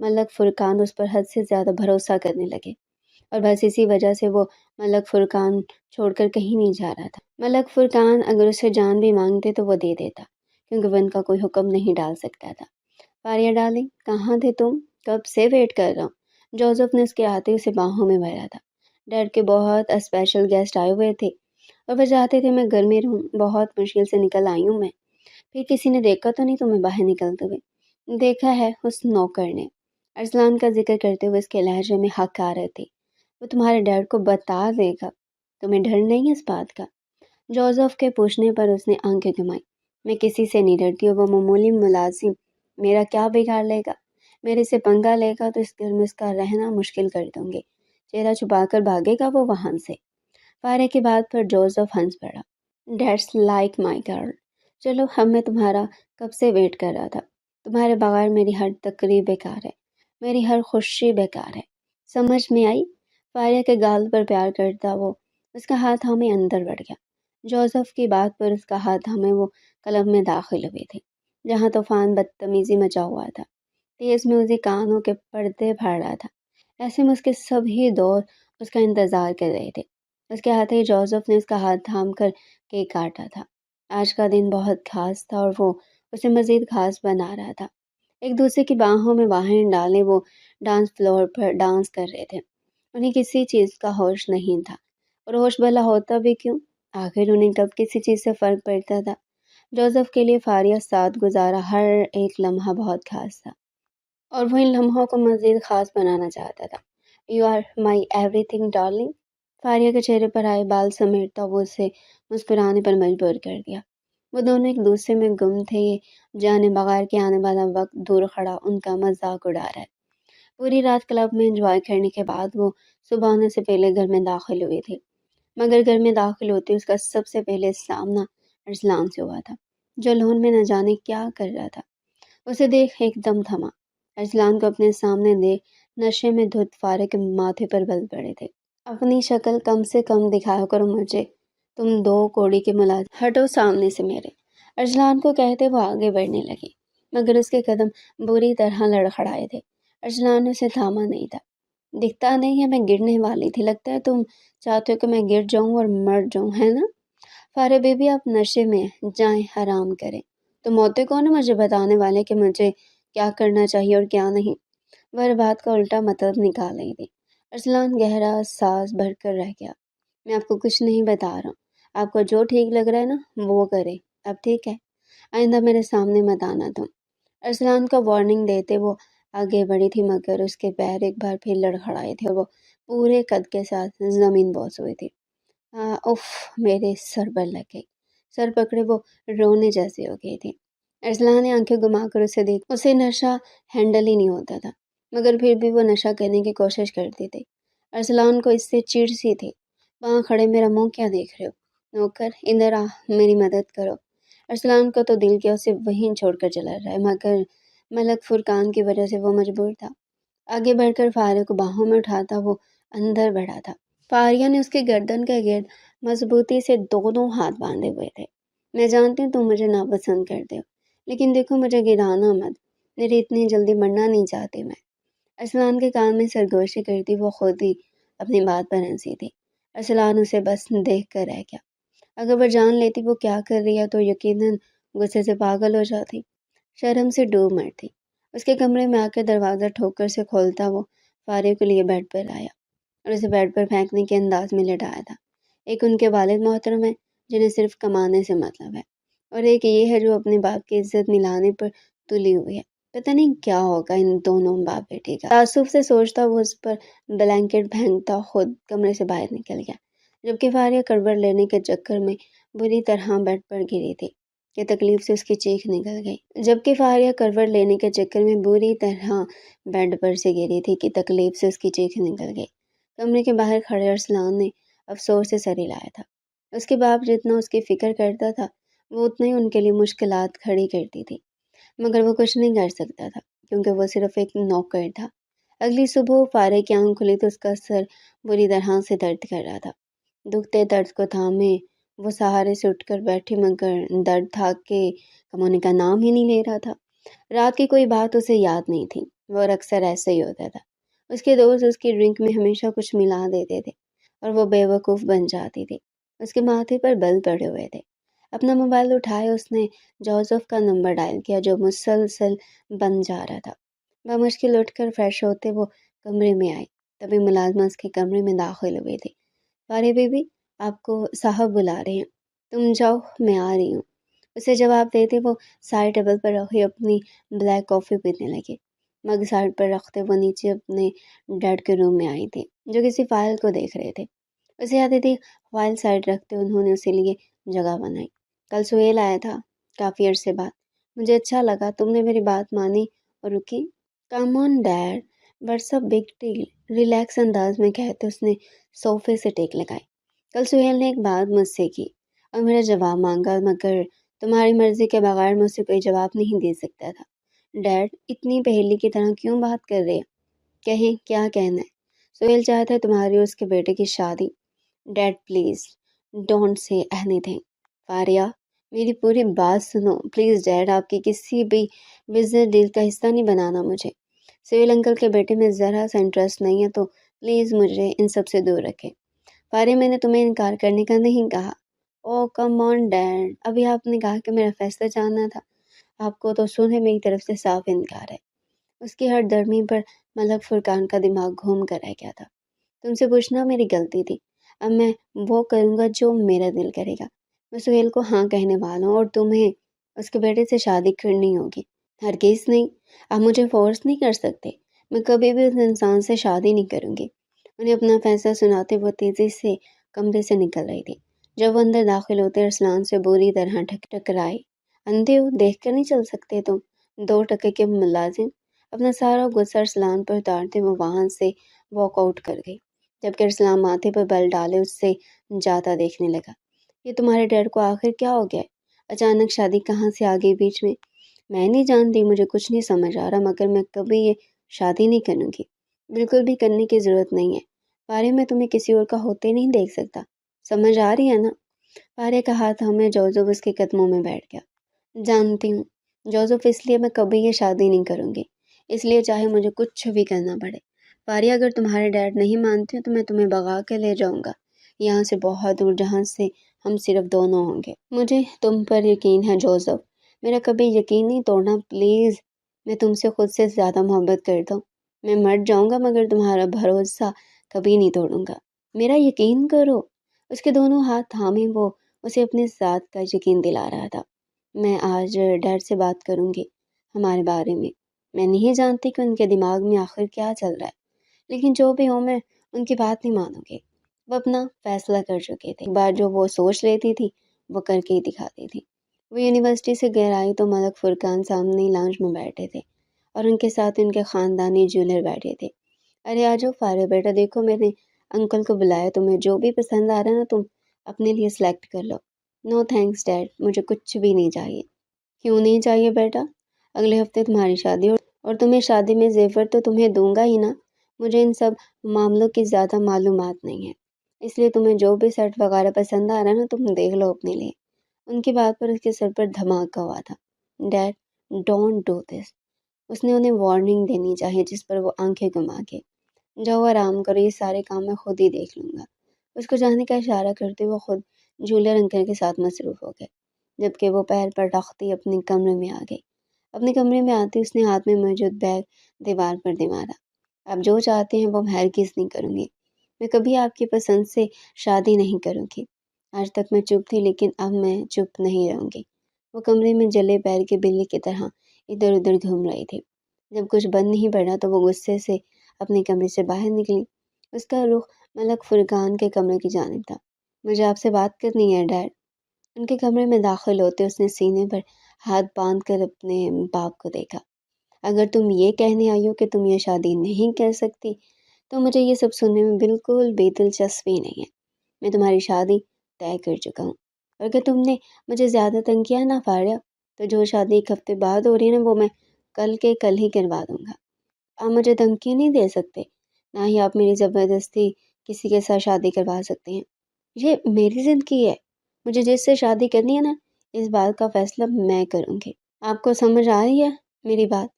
ملک فرقان اس پر حد سے زیادہ بھروسہ کرنے لگے، اور بس اسی وجہ سے وہ ملک فرقان چھوڑ کر کہیں نہیں جا رہا تھا۔ ملک فرقان اگر اسے جان بھی مانگتے تو وہ دے دیتا، کیونکہ وہ ان کا کوئی حکم نہیں ڈال سکتا تھا۔ فاریہ ڈارلنگ، کہاں تھے تم؟ کب سے ویٹ کر رہا ہوں۔ جوزف نے اس کے آتے اسے باہوں میں بھرا تھا۔ ڈیڈ کے بہت اسپیشل گیسٹ آئے ہوئے تھے اور وہ چاہتے تھے میں گھر میں رہوں۔ بہت مشکل سے نکل آئی ہوں میں۔ پھر کسی نے دیکھا تو نہیں تمہیں باہر نکلتے ہوئے؟ دیکھا ہے اس نوکر نے، ارسلان کا ذکر کرتے ہوئے اس کے لہجے میں حقارت تھی۔ وہ تمہارے ڈیڈ کو بتا دے گا۔ تمہیں ڈر نہیں اس بات کا؟ جوزف کے پوچھنے پر اس نے آنکھیں گھمائی۔ میں کسی سے نہیں ڈرتی، اور وہ معمولی ملازم میرا کیا بگاڑ لے گا؟ میرے سے پنگا لے گا تو اس گھر میں اس کا رہنا مشکل کر دوں گے۔ چہرہ چھپا کر بھاگے گا وہ وہاں سے۔ فاریہ کی بات پر جوزف ہنس پڑا۔ That's like my girl۔ چلو، اب میں تمہارا کب سے ویٹ کر رہا تھا۔ تمہارے بغیر میری ہر تقریب بیکار ہے، میری ہر خوشی بیکار ہے۔ سمجھ میں آئی؟ فاریہ کے گال پر پیار کرتا وہ اس کا ہاتھ تھامے اندر بڑھ گیا۔ جوزف کی بات پر اس کا ہاتھ تھامے وہ کلب میں داخل ہوئے تھے، جہاں طوفان بدتمیزی مچا ہوا تھا۔ تیز میوزک کانوں کے پردے پھاڑ رہا تھا، ایسے میں اس کے سبھی دوست اس کا انتظار کر رہے تھے۔ اس کے ہاتھ ہی جوزف نے اس کا ہاتھ تھام کر کیک کاٹا تھا۔ آج کا دن بہت خاص تھا اور وہ اسے مزید خاص بنا رہا تھا۔ ایک دوسرے کی باہوں میں باہیں ڈالے وہ ڈانس فلور پر ڈانس کر رہے تھے۔ انہیں کسی چیز کا ہوش نہیں تھا، اور ہوش بھلا ہوتا بھی کیوں؟ آخر انہیں کب کسی چیز سے فرق پڑتا تھا؟ جوزف کے لیے فاریہ ساتھ گزارا ہر ایک لمحہ بہت خاص تھا، اور وہ ان لمحوں کو مزید خاص بنانا چاہتا تھا۔ You are my everything darling. Faria کے چہرے پر آئے بال سمیٹتا وہ اسے مسکرانے پر مجبور کر دیا۔ وہ دونوں ایک دوسرے میں گم تھے، یہ جانے بغیر کہ آنے والا وقت دور کھڑا ان کا مذاق اڑا رہا ہے۔ پوری رات کلب میں انجوائے کرنے کے بعد وہ صبح ہونے سے پہلے گھر میں داخل ہوئے تھے، مگر گھر میں داخل ہوتے اس کا سب سے پہلے سامنا ارسلان سے ہوا تھا، جو لون میں نہ جانے کیا کر رہا تھا۔ اسے دیکھ ایک دم تھما۔ ارسلان کو اپنے سامنے دیکھ نشے میں دھت فاریہ کے ماتھے پر بل پڑے تھے۔ اپنی شکل کم سے کم دکھایا کرو مجھے، تم دو کوڑی کے ملازم، ہٹو سامنے سے میرے۔ ارسلان کو کہتے وہ آگے بڑھنے لگے، مگر اس کے قدم بری طرح لڑکھڑائے تھے۔ ارسلان نے اسے تھاما نہیں تھا۔ دکھتا نہیں ہے میں گرنے والی تھی، لگتا ہے تم چاہتے ہو کہ میں گر جاؤں اور مر جاؤں، ہے نا؟ فاریہ بی بی آپ نشے میں جائیں حرام کریں۔ تم ہوتے کون ہو مجھے بتانے والے کہ مجھے کیا کرنا چاہیے اور کیا نہیں؟ وہ بات کا الٹا مطلب نکال رہی تھی۔ ارسلان گہرا سانس بھر کر رہ گیا۔ میں آپ کو کچھ نہیں بتا رہا ہوں، آپ کو جو ٹھیک لگ رہا ہے نا وہ کرے، اب ٹھیک ہے؟ آئندہ میرے سامنے مت آنا تم۔ ارسلان کو وارننگ دیتے وہ آگے بڑھی تھی، مگر اس کے پیر ایک بار پھر لڑکھڑائے تھے اور وہ پورے قد کے ساتھ زمین بوس ہوئے تھے۔ اف، میرے سر پر لگ گئی۔ سر پکڑے وہ رونے جیسے ہو گئی تھی۔ ارسلان نے آنکھیں گھما کر اسے دیکھ، اسے نشہ ہینڈل ہی نہیں ہوتا تھا، مگر پھر بھی وہ نشہ کرنے کی کوشش کرتے تھے۔ ارسلان کو اس سے چڑ سی تھی۔ وہاں کھڑے میرا منہ کیا دیکھ رہے ہو؟ نوکر ادھر آ، میری مدد کرو۔ ارسلان کو تو دل کیا اسے وہیں چھوڑ کر چلا رہا ہے، مگر ملک فرقان کی وجہ سے وہ مجبور تھا۔ آگے بڑھ کر فاریہ کو باہوں میں اٹھاتا وہ اندر بڑھا تھا۔ فاریہ نے اس کی گردن کے گرد مضبوطی سے دونوں ہاتھ باندھے ہوئے تھے۔ میں جانتی ہوں تم مجھے ناپسند کرتے ہو، لیکن دیکھو مجھے گرانا مت، میری اتنی جلدی مرنا نہیں چاہتی میں۔ ارسلان کے کان میں سرگوشی کرتی وہ خود ہی اپنی بات پر ہنسی تھی۔ ارسلان اسے بس دیکھ کر رہ گیا۔ اگر وہ جان لیتی وہ کیا کر رہی ہے تو یقیناً غصے سے پاگل ہو جاتی، شرم سے ڈوب مرتی۔ اس کے کمرے میں آ کے دروازہ ٹھوکر سے کھولتا وہ فاریہ کے لیے بیڈ پر آیا اور اسے بیڈ پر پھینکنے کے انداز میں لٹایا تھا۔ ایک ان کے والد محترم ہے جنہیں صرف کمانے سے مطلب ہے، اور ایک یہ ہے جو اپنے باپ کی عزت نلانے پر تلی ہوئی ہے۔ پتہ نہیں کیا ہوگا ان دونوں باپ بیٹی کا۔ تعصب سے سوچتا وہ اس پر بلینکٹ پھینکتا خود کمرے سے باہر نکل گیا، جبکہ فاریہ کروٹ لینے کے چکر میں بری طرح بیڈ پر گری تھی کہ تکلیف سے اس کی چیخ نکل گئی۔ جبکہ فاریہ کروٹ لینے کے چکر میں بری طرح بیڈ پر سے گری تھی کہ تکلیف سے اس کی چیخ نکل گئی۔ کمرے کے باہر کھڑے ارسلان نے افسوس سے سر ہلایا تھا۔ اس کے باپ جتنا اس کی فکر کرتا تھا وہ اتنا ہی ان کے لیے مشکلات کھڑی کرتی تھی، مگر وہ کچھ نہیں کر سکتا تھا کیونکہ وہ صرف ایک نوکر تھا۔ اگلی صبح فاریہ کی آنکھ کھلی تو اس کا سر بری طرح سے درد کر رہا تھا۔ دکھتے درد کو تھامے وہ سہارے سے اٹھ کر بیٹھی، مگر درد تھا کہ کم ہونے کا نام ہی نہیں لے رہا تھا۔ رات کی کوئی بات اسے یاد نہیں تھی، وہ اکثر ایسا ہی ہوتا تھا۔ اس کے دوست اس کی ڈرنک میں ہمیشہ کچھ ملا دیتے تھے اور وہ بے وقوف بن جاتی تھی۔ اس کے ماتھے پر بل پڑے ہوئے تھے۔ اپنا موبائل اٹھائے اس نے جوزف کا نمبر ڈائل کیا جو مسلسل بن جا رہا تھا۔ بمشکل اٹھ کر فریش ہوتے وہ کمرے میں آئی، تبھی ملازمہ اس کے کمرے میں داخل ہوئی تھی۔ فاریا بی بی، آپ کو صاحب بلا رہے ہیں، تم جاؤ، میں آ رہی ہوں۔ اسے جواب دیتے وہ سائڈ ٹیبل پر رکھی اپنی بلیک کافی پینے لگے۔ مگ سائڈ پر رکھتے وہ نیچے اپنے ڈیڈ کے روم میں آئی تھی جو کسی فائل کو دیکھ رہے تھے۔ اسے آتی تھی فائل سائڈ رکھتے انہوں نے اسی لیے جگہ بنائی۔ کل سہیل آیا تھا، کافی عرصے بعد، مجھے اچھا لگا تم نے میری بات مانی اور رکی۔ Come on dad, what's a big deal, relax انداز میں کہتے اس نے صوفے سے ٹیک لگائی۔ کل سہیل نے ایک بات مجھ سے کی اور میرا جواب مانگا، مگر تمہاری مرضی کے بغیر مجھ سے کوئی جواب نہیں دے سکتا تھا۔ ڈیڈ اتنی پہیلی کی طرح کیوں بات کر رہے ہیں؟ کہیں، کیا کہنا ہے؟ سہیل چاہتا ہے تمہاری اور اس کے بیٹے کی شادی۔ Dad please don't say anything. Faria, میری پوری بات سنو پلیز ڈیڈ، آپ کی کسی بھی بزنس ڈیل کا حصہ نہیں بنانا مجھے۔ سہیل انکل کے بیٹے میں ذرا سا انٹرسٹ نہیں ہے تو پلیز مجھے ان سب سے دور رکھیں۔ فاریہ، میں نے تمہیں انکار کرنے کا نہیں کہا۔ او کم آن ڈیڈ، ابھی آپ نے کہا کہ میرا فیصلہ جاننا تھا۔ آپ کو تو سنے میری طرف سے صاف انکار ہے۔ اس کی ہر درمی پر ملک فرقان کا دماغ گھوم کر رہ گیا تھا۔ تم سے پوچھنا میری غلطی تھی، اب میں وہ کروں گا جو میرا دل کرے گا۔ میں سہیل کو ہاں کہنے والا ہوں اور تمہیں اس کے بیٹے سے شادی کرنی ہوگی۔ ہرگز نہیں، آپ مجھے فورس نہیں کر سکتے، میں کبھی بھی اس انسان سے شادی نہیں کروں گی۔ انہیں اپنا فیصلہ سناتے وہ تیزی سے کمرے سے نکل رہی تھی۔ جب وہ اندر داخل ہوتے ارسلان سے بری طرح ٹکرائے۔ اندھے ہو، دیکھ کر نہیں چل سکتے تم؟ 2 ٹکے کے ملازم۔ اپنا سارا غصہ ارسلان پر اتارتے وہ وہاں سے واک آؤٹ کر گئی، جبکہ ارسلان ماتھے پر بل ڈالے اس سے جاتا دیکھنے لگا۔ یہ تمہارے ڈیڈ کو آخر کیا ہو گیا ہے؟ اچانک شادی کہاں سے آ گئی بیچ میں؟ میں نہیں جانتی، مجھے کچھ نہیں سمجھ آ رہا، مگر میں کبھی یہ شادی نہیں کروں گی۔ بالکل بھی کرنے کی ضرورت نہیں ہے فاریہ، میں تمہیں کسی اور کا ہوتے نہیں دیکھ سکتا، سمجھ آ رہی ہے نا؟ فاریہ کا ہاتھ ہمیں جوزف اس کے قدموں میں بیٹھ گیا۔ جانتی ہوں جوزف، اس لیے میں کبھی یہ شادی نہیں کروں گی، اس لیے چاہے مجھے کچھ بھی کرنا پڑے۔ فاریہ، اگر تمہارے ڈیڈ نہیں مانتے تو میں تمہیں بھگا کے لے جاؤں گا یہاں سے، بہت دور، جہاں سے ہم صرف دونوں ہوں گے۔ مجھے تم پر یقین ہے جوزف، میرا کبھی یقین نہیں توڑنا پلیز۔ میں تم سے خود سے زیادہ محبت کرتا ہوں، میں مر جاؤں گا مگر تمہارا بھروسہ کبھی نہیں توڑوں گا، میرا یقین کرو۔ اس کے دونوں ہاتھ تھامے وہ اسے اپنے ذات کا یقین دلا رہا تھا۔ میں آج ڈیڈ سے بات کروں گی ہمارے بارے میں نہیں جانتی کہ ان کے دماغ میں آخر کیا چل رہا ہے، لیکن جو بھی ہو میں ان کی بات نہیں مانوں گی۔ وہ اپنا فیصلہ کر چکے تھے، ایک بار جو وہ سوچ لیتی تھی وہ کر کے ہی دکھاتی تھی۔ وہ یونیورسٹی سے گھر آئی تو ملک فرقان سامنے لانچ میں بیٹھے تھے اور ان کے ساتھ ان کے خاندانی جولر بیٹھے تھے۔ ارے آجو فاریہ بیٹا، دیکھو میں نے انکل کو بلایا، تمہیں جو بھی پسند آ رہا ہے نا تم اپنے لیے سلیکٹ کر لو۔ نو تھینکس ڈیڈ، مجھے کچھ بھی نہیں چاہیے۔ کیوں نہیں چاہیے بیٹا؟ اگلے ہفتے تمہاری شادی اور تمہیں شادی میں زیور تو تمہیں دوں گا ہی نا۔ مجھے ان سب معاملوں کی زیادہ معلومات نہیں ہے، اس لیے تمہیں جو بھی سیٹ وغیرہ پسند آ رہا ہے نا تم دیکھ لو اپنے لیے۔ ان کی بات پر اس کے سر پر دھماکہ ہوا تھا۔ ڈیڈ ڈونٹ ڈو دس، اس نے انہیں وارننگ دینی چاہیے، جس پر وہ آنکھیں گھما کے، جاؤ آرام کرو، یہ سارے کام میں خود ہی دیکھ لوں گا۔ اس کو جانے کا اشارہ کرتے وہ خود جولر انکل کے ساتھ مصروف ہو گئے، جبکہ وہ پیر پر رکھتی اپنے کمرے میں آ گئی۔ اپنے کمرے میں آتی اس نے ہاتھ میں موجود بیگ دیوار پر دے مارا۔ آپ جو چاہتے ہیں وہ میں ہرگز نہیں کروں گی، میں کبھی آپ کی پسند سے شادی نہیں کروں گی۔ آج تک میں چپ تھی لیکن اب میں چپ نہیں رہوں گی۔ وہ کمرے میں جلے پیر کے بلی کی طرح ادھر ادھر گھوم رہی تھی۔ جب کچھ بند نہیں پڑا تو وہ غصے سے اپنے کمرے سے باہر نکلی۔ اس کا رخ ملک فرقان کے کمرے کی جانب تھا۔ مجھے آپ سے بات کرنی ہے ڈیڈ۔ ان کے کمرے میں داخل ہوتے اس نے سینے پر ہاتھ باندھ کر اپنے باپ کو دیکھا۔ اگر تم یہ کہنے آئی ہو کہ تم یہ شادی نہیں کر سکتی تو مجھے یہ سب سننے میں بالکل بے دلچسپی نہیں ہے۔ میں تمہاری شادی طے کر چکا ہوں، اور اگر تم نے مجھے زیادہ تنگ کیا نہ فاریہ تو جو شادی ایک ہفتے بعد ہو رہی ہے نا وہ میں کل کے کل ہی کروا دوں گا۔ آپ مجھے دھمکی نہیں دے سکتے، نہ ہی آپ میری زبردستی کسی کے ساتھ شادی کروا سکتے ہیں۔ یہ میری زندگی ہے، مجھے جس سے شادی کرنی ہے نا اس بات کا فیصلہ میں کروں گی۔ آپ کو سمجھ آ رہی ہے میری بات؟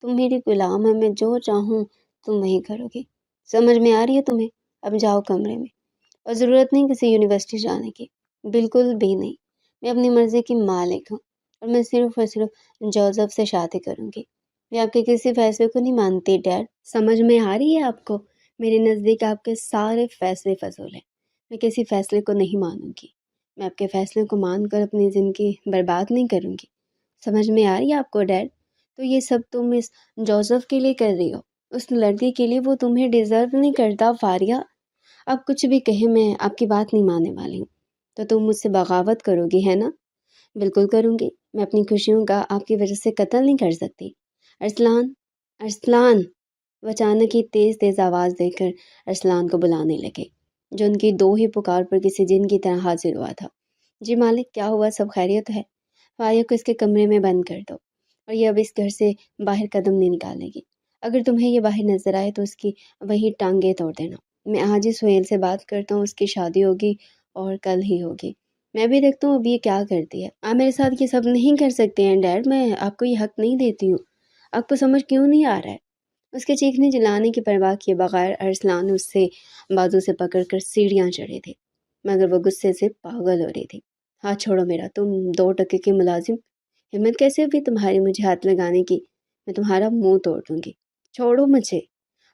تم میری غلام ہے، میں جو چاہوں تم وہی کرو گی۔ سمجھ میں آ رہی ہے تمہیں؟ اب جاؤ کمرے میں، اور ضرورت نہیں کسی یونیورسٹی جانے کی، بالکل بھی نہیں۔ میں اپنی مرضی کی مالک ہوں، اور میں صرف اور صرف جوزف سے شادی کروں گی۔ میں آپ کے کسی فیصلے کو نہیں مانتی ڈیڈ، سمجھ میں آ رہی ہے آپ کو؟ میرے نزدیک آپ کے سارے فیصلے فضول ہیں۔ میں کسی فیصلے کو نہیں مانوں گی، میں آپ کے فیصلے کو مان کر اپنی زندگی برباد نہیں کروں گی۔ سمجھ میں آ رہی ہے آپ کو ڈیڈ؟ تو یہ سب تم اس جوزف کے لیے کر رہی ہو، اس لڑکی کے لیے، وہ تمہیں ڈیزرو نہیں کرتا فاریہ۔ آپ کچھ بھی کہیں میں آپ کی بات نہیں ماننے والی ہوں۔ تو تم مجھ سے بغاوت کرو گی ہے نا؟ بالکل کروں گی۔ میں اپنی خوشیوں کا آپ کی وجہ سے قتل نہیں کر سکتی۔ ارسلان، ارسلان! وہ اچانک ہی تیز تیز آواز دے کر ارسلان کو بلانے لگے، جو ان کی دو ہی پکار پر کسی جن کی طرح حاضر ہوا تھا۔ جی مالک، کیا ہوا؟ سب خیریت ہے؟ فاریہ کو اس کے کمرے میں بند کر دو، اور یہ اب اس گھر سے باہر قدم نہیں نکالے گی۔ اگر تمہیں یہ باہر نظر آئے تو اس کی وہی ٹانگیں توڑ دینا۔ میں آج ہی سہیل سے بات کرتا ہوں، اس کی شادی ہوگی اور کل ہی ہوگی۔ میں بھی دیکھتا ہوں اب یہ کیا کرتی ہے۔ آپ میرے ساتھ یہ سب نہیں کر سکتے ہیں ڈیڈ، میں آپ کو یہ حق نہیں دیتی ہوں۔ آپ کو سمجھ کیوں نہیں آ رہا ہے؟ اس کے چیخنے چلانے کی پرواہ کیے بغیر ارسلان اس سے بازو سے پکڑ کر سیڑھیاں چڑھے تھے، مگر وہ غصے سے پاگل ہو رہی تھی۔ ہاتھ چھوڑو میرا، تم 2 ٹکے کے ملازم! ہمت کیسے ہوئی تمہاری مجھے ہاتھ لگانے کی؟ میں تمہارا منہ توڑ دوں گی، چھوڑو مجھے!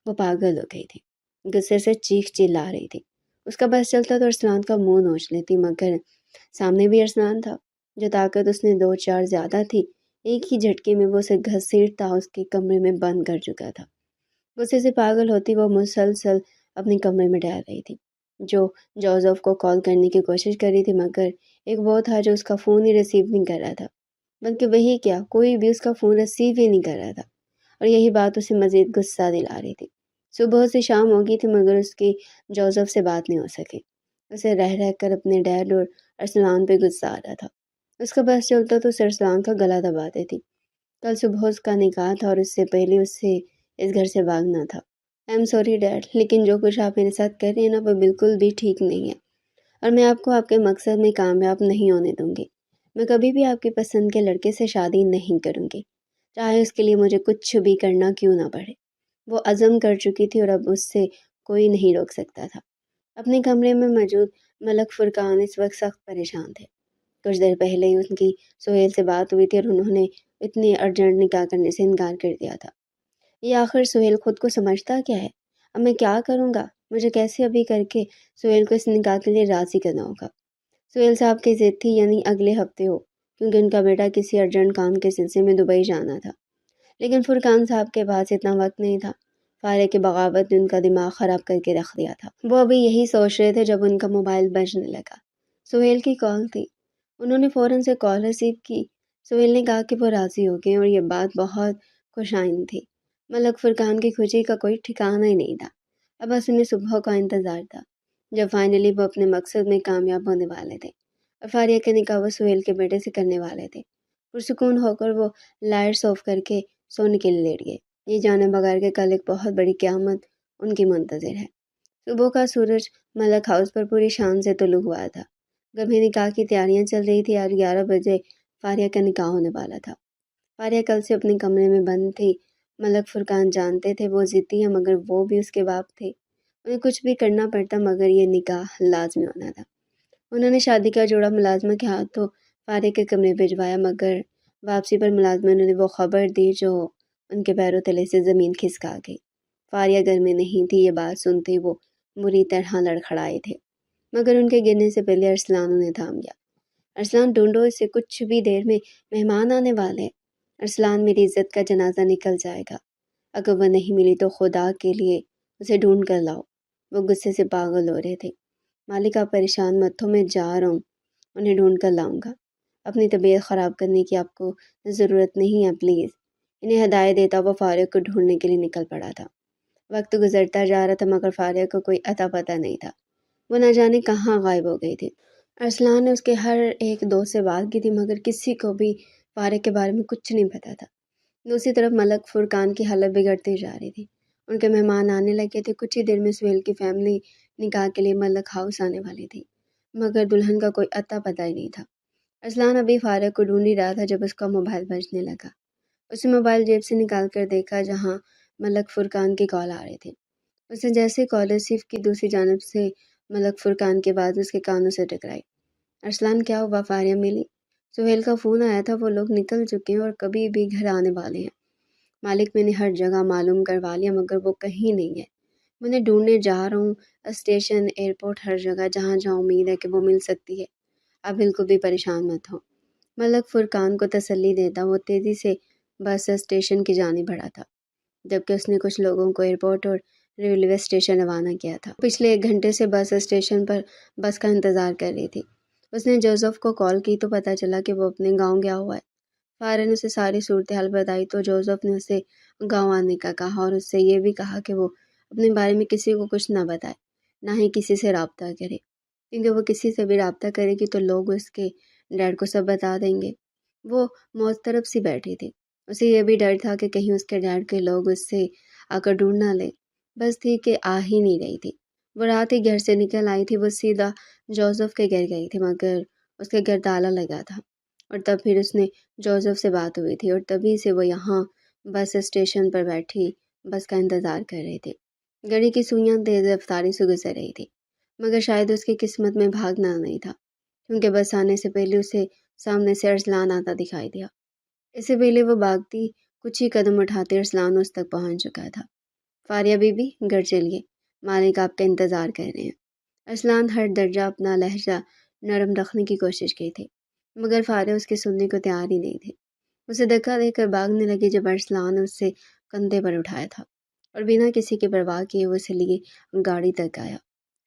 وہ پاگل ہو گئی تھی، غصے سے چیخ چلا رہی تھی۔ اس کا بس چلتا تو ارسلان کا منہ نوچ لیتی، مگر سامنے بھی ارسلان تھا، جو طاقت اس نے 2-4 زیادہ تھی۔ ایک ہی جھٹکے میں وہ اسے گھسیٹتا اس کے کمرے میں بند کر چکا تھا۔ غصے سے پاگل ہوتی وہ مسلسل اپنے کمرے میں ڈال رہی تھی، جو جوزف کو کال کرنے کی کوشش کر رہی تھی، مگر ایک وہ تھا جو اس کا فون ہی ریسیو نہیں کر رہا تھا۔ بلکہ وہی کیا، کوئی بھی اس کا فون ریسیو ہی نہیں کر رہا تھا، اور یہی بات اسے مزید غصہ دلا رہی تھی۔ صبح سے شام ہو گئی تھی، مگر اس کی جوزف سے بات نہیں ہو سکی۔ اسے رہ رہ کر اپنے ڈیڈ اور ارسلان پہ غصہ آ رہا تھا۔ اس کا بس چلتا تو اسے ارسلان کا گلا دباتی تھی۔ کل صبح اس کا نکاح تھا، اور اس سے پہلے اس سے اس گھر سے بھاگنا تھا۔ آئی ایم سوری ڈیڈ، لیکن جو کچھ آپ میرے ساتھ کر رہے ہیں نا، وہ بالکل بھی ٹھیک نہیں ہے، اور میں آپ کو آپ کے مقصد میں کامیاب نہیں ہونے دوں گی۔ میں کبھی بھی آپ کی پسند کے لڑکے سے شادی نہیں کروں گی، چاہے اس کے لیے مجھے کچھ بھی کرنا کیوں نہ پڑے۔ وہ عزم کر چکی تھی، اور اب اس سے کوئی نہیں روک سکتا تھا۔ اپنے کمرے میں موجود ملک فرقان اس وقت سخت پریشان تھے۔ کچھ دیر پہلے ہی ان کی سہیل سے بات ہوئی تھی، اور انہوں نے اتنے ارجنٹ نکاح کرنے سے انکار کر دیا تھا۔ یہ آخر سہیل خود کو سمجھتا کیا ہے؟ اب میں کیا کروں گا؟ مجھے کیسے ابھی کر کے سہیل کو اس نکاح کے لیے راضی کرنا ہوگا۔ سہیل صاحب کی ضد تھی، یعنی اگلے ہفتے ہو، کیونکہ ان کا بیٹا کسی ارجنٹ کام کے سلسلے میں دبئی جانا تھا۔ لیکن فرقان صاحب کے پاس اتنا وقت نہیں تھا۔ فارغ کی بغاوت نے ان کا دماغ خراب کر کے رکھ دیا تھا۔ وہ ابھی یہی سوچ رہے تھے جب ان کا موبائل بجنے لگا۔ سہیل کی کال تھی۔ انہوں نے فوراً سے کال ریسیو کی۔ سہیل نے کہا کہ وہ راضی ہو گئے، اور یہ بات بہت خوش آئند تھی۔ ملک فرقان کی خوشی کا کوئی ٹھکانہ ہی نہیں تھا۔ اب بس انہیں صبح کا انتظار تھا، جب فائنلی وہ اپنے مقصد میں کامیاب ہونے والے تھے، اور فاریہ کے نکاح وہ سہیل کے بیٹے سے کرنے والے تھے۔ پرسکون ہو کر وہ لائٹس آف کر کے سونے کے لیے لیٹ گئے، یہ جانے بغیر کہ کل ایک بہت بڑی قیامت ان کی منتظر ہے۔ صبح کا سورج ملک ہاؤس پر پوری شان سے طلوع ہوا تھا۔ گھر میں نکاح کی تیاریاں چل رہی تھی، اور 11 بجے فاریہ کا نکاح ہونے والا تھا۔ فاریہ کل سے اپنے کمرے میں بند تھی۔ ملک فرقان جانتے تھے وہ ضدی ہے، مگر وہ بھی اس کے باپ تھے، انہیں کچھ بھی کرنا پڑتا، مگر یہ نکاح لازمی ہونا تھا۔ انہوں نے شادی کا جوڑا ملازمہ کے ہاتھوں فاریہ کے کمرے بھجوایا، مگر واپسی پر ملازمہ نے وہ خبر دی جو ان کے پیروں تلے سے زمین کھسکا گئی۔ فاریہ گھر میں نہیں تھی۔ یہ بات سنتے وہ بری طرح لڑکھڑائے تھے، مگر ان کے گرنے سے پہلے ارسلان انہیں تھام گیا۔ ارسلان ڈھونڈو اسے، کچھ بھی دیر میں مہمان آنے والے ہیں۔ ارسلان، میری عزت کا جنازہ نکل جائے گا، اگر وہ نہیں ملی تو خدا کے لیے اسے ڈھونڈ کر لاؤ۔ وہ غصے سے پاگل ہو رہے تھے۔ مالک، آپ پریشان مت ہو، میں جا رہا ہوں، انہیں ڈھونڈ کر لاؤں گا۔ اپنی طبیعت خراب کرنے کی آپ کو ضرورت نہیں ہے، پلیز۔ انہیں ہدایت دیتا وہ فاریہ کو ڈھونڈنے کے لیے نکل پڑا تھا۔ وقت گزرتا جا رہا تھا، مگر فاریہ کو کوئی اتا پتہ نہیں تھا۔ وہ نہ جانے کہاں غائب ہو گئی تھی۔ ارسلان نے اس کے ہر ایک دوست سے بات کی تھی، مگر کسی کو بھی فاریہ کے بارے میں کچھ نہیں پتا تھا۔ دوسری طرف ملک فرقان کی حالت بگڑتی جا رہی تھی۔ ان کے مہمان آنے لگے تھے۔ کچھ ہی دیر میں سہیل کی فیملی نکاح کے لیے ملک ہاؤس آنے والی تھی، مگر دلہن کا کوئی اتا پتہ ہی نہیں تھا۔ ارسلان ابھی فاریہ کو ڈھونڈ ہی رہا تھا جب اس کا موبائل بجنے لگا۔ اسے موبائل جیب سے نکال کر دیکھا جہاں ملک فرقان کی کال آ رہی تھی۔ اسے جیسے کال ریسیو کی، دوسری جانب سے ملک فرقان کی آواز اس کے کانوں سے ٹکرائی۔ ارسلان، کیا ہوا؟ فاریہ ملی؟ سہیل کا فون آیا تھا، وہ لوگ نکل چکے ہیں اور کبھی بھی گھر آنے والے ہیں۔ مالک، میں نے ہر جگہ معلوم کروا لیا مگر وہ کہیں نہیں ہے۔ میں انہیں ڈھونڈنے جا رہا ہوں، اسٹیشن، ایئرپورٹ، ہر جگہ، جہاں جہاں امید ہے کہ وہ مل سکتی ہے۔ آپ بالکل بھی پریشان مت ہو۔ ملک فرقان کو تسلی دیتا وہ تیزی سے بس اسٹیشن کی جانب بڑھا تھا، جبکہ اس نے کچھ لوگوں کو ایئرپورٹ اور ریلوے اسٹیشن روانہ کیا تھا۔ پچھلے 1 گھنٹے سے بس اسٹیشن پر بس کا انتظار کر رہی تھی۔ اس نے جوزف کو کال کی تو پتہ چلا کہ وہ اپنے گاؤں گیا ہوا ہے۔ فاریا نے اسے ساری صورتحال بتائی تو جوزف نے اسے گاؤں آنے کا کہا اور اس سے یہ بھی کہا کہ وہ اپنے بارے میں کسی کو کچھ نہ بتائے، نہ ہی کسی سے رابطہ کرے، کیونکہ وہ کسی سے بھی رابطہ کرے گی تو لوگ اس کے ڈیڈ کو سب بتا دیں گے۔ وہ معترب سی بیٹھی تھی، اسے یہ بھی ڈر تھا کہ کہیں اس کے ڈیڈ کے لوگ اس سے آ کر ڈھونڈ نہ لیں۔ بس تھی کہ آ ہی نہیں رہی تھی۔ وہ رات ہی گھر سے نکل آئی تھی، وہ سیدھا جوزف کے گھر گئی تھی مگر اس کے گھر تالا لگا تھا، اور تب پھر اس نے جوزف سے بات ہوئی تھی اور تبھی سے وہ یہاں بس اسٹیشن پر بیٹھی بس کا انتظار کر رہی تھی۔ گھڑی کی سوئیاں تیز رفتاری سے گزر رہی تھی مگر شاید اس کی قسمت میں بھاگنا نہیں تھا، کیونکہ بس آنے سے پہلے اسے سامنے سے ارسلان آتا دکھائی دیا۔ اس سے پہلے وہ بھاگتی کچھ ہی قدم اٹھاتے ارسلان اس تک پہنچ چکا تھا۔ فاریہ بی بی، گھر چلیے، مالک آپ کا انتظار کر رہے ہیں۔ ارسلان ہر درجہ اپنا لہجہ نرم رکھنے کی کوشش کی تھی مگر فاریہ اس کے سننے کو تیار ہی نہیں تھی۔ اسے دھکا دے کر بھاگنے لگی جب ارسلان اس سے کندھے پر اٹھایا تھا اور بنا کسی کی پرواہ کیے وہ اسے لیے گاڑی تک آیا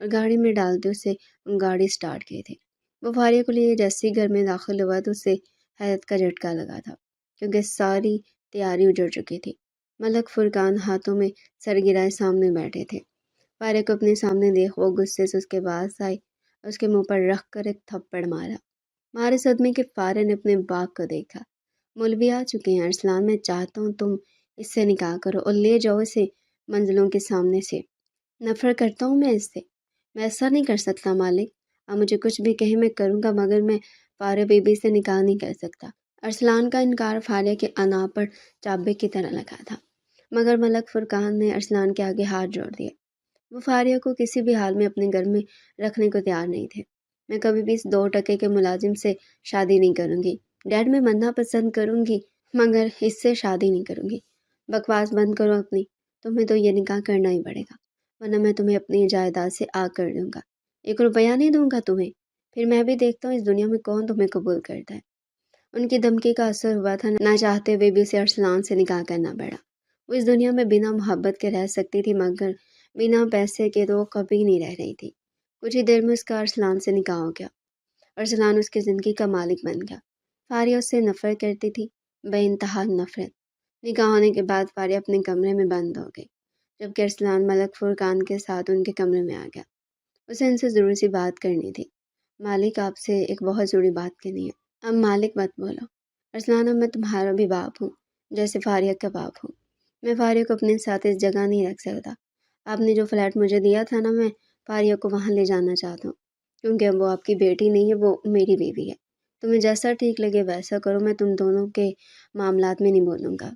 اور گاڑی میں ڈالتے اسے گاڑی سٹارٹ کی تھی۔ وہ فاریہ کو لیے جیسے ہی گھر میں داخل ہوا تو اسے حیرت کا جھٹکا لگا تھا، کیونکہ ساری تیاری اجڑ چکی تھی۔ ملک فرقان ہاتھوں میں سر گرائے سامنے بیٹھے تھے۔ فاریہ کو اپنے سامنے دیکھ وہ غصے سے اس کے پاس آئی اور اس کے منہ پر رکھ کر ایک تھپڑ مارا۔ مارے صدمے کے فاریہ نے اپنے باپ کو دیکھا۔ مولوی آ چکے ہیں ارسلان، میں چاہتا ہوں تم اس سے نکاح کرو اور لے جاؤ اسے منزلوں کے سامنے سے۔ نفرت کرتا ہوں میں اس سے، میں ایسا نہیں کر سکتا مالک، آپ مجھے کچھ بھی کہیں میں کروں گا مگر میں فاریہ بی بی سے نکاح نہیں کر سکتا۔ ارسلان کا انکار فاریہ کے انا پر چابے کی طرح لگا تھا مگر ملک فرقان نے ارسلان کے آگے ہاتھ جوڑ دیے۔ وہ فاریہ کو کسی بھی حال میں اپنے گھر میں رکھنے کو تیار نہیں تھے۔ میں کبھی بھی اس 2 ٹکے کے ملازم سے شادی نہیں کروں گی۔ ڈیڈ، میں مننا پسند کروں گی مگر اس سے شادی نہیں کروں گی۔ بکواس بند کرو اپنی، تمہیں تو یہ نکاح کرنا ہی پڑے گا ورنہ میں تمہیں اپنی جائیداد سے آگ کر دوں گا۔ 1 روپیہ نہیں دوں گا تمہیں، پھر میں بھی دیکھتا ہوں اس دنیا میں کون تمہیں قبول کرتا ہے۔ ان کی دھمکی کا اثر ہوا تھا، نہ چاہتے ہوئے بھی اسے ارسلان سے نکاح کرنا پڑا۔ وہ اس دنیا میں بنا محبت کے رہ سکتی تھی مگر بنا پیسے کے تو وہ کبھی نہیں رہ رہی تھی۔ کچھ ہی دیر میں اس کا ارسلان سے نکاح ہو گیا۔ ارسلان اس کی زندگی کا مالک بن گیا۔ فاریہ اس سے نفرت کرتی تھی، بے انتہا نفرت۔ نکاح ہونے کے بعد فاریہ اپنے کمرے میں بند ہو گئی جبکہ ارسلان ملک فرقان کے ساتھ ان کے کمرے میں آ گیا۔ اسے ان سے ضروری سی بات کرنی تھی۔ مالک، آپ سے ایک بہت ضروری بات کرنی ہے۔ اب مالک مت بولو۔ ارسلان، اب میں تمہارا بھی باپ ہوں جیسے فاریہ کا باپ ہوں۔ میں فاریہ کو اپنے ساتھ اس جگہ نہیں رکھ سکتا۔ آپ نے جو فلیٹ مجھے دیا تھا نا، میں فاریہ کو وہاں لے جانا چاہتا ہوں، کیونکہ اب وہ آپ کی بیٹی نہیں ہے، وہ میری بیوی ہے۔ تمہیں جیسا ٹھیک لگے ویسا کرو، میں تم دونوں کے معاملات میں نہیں بولوں گا۔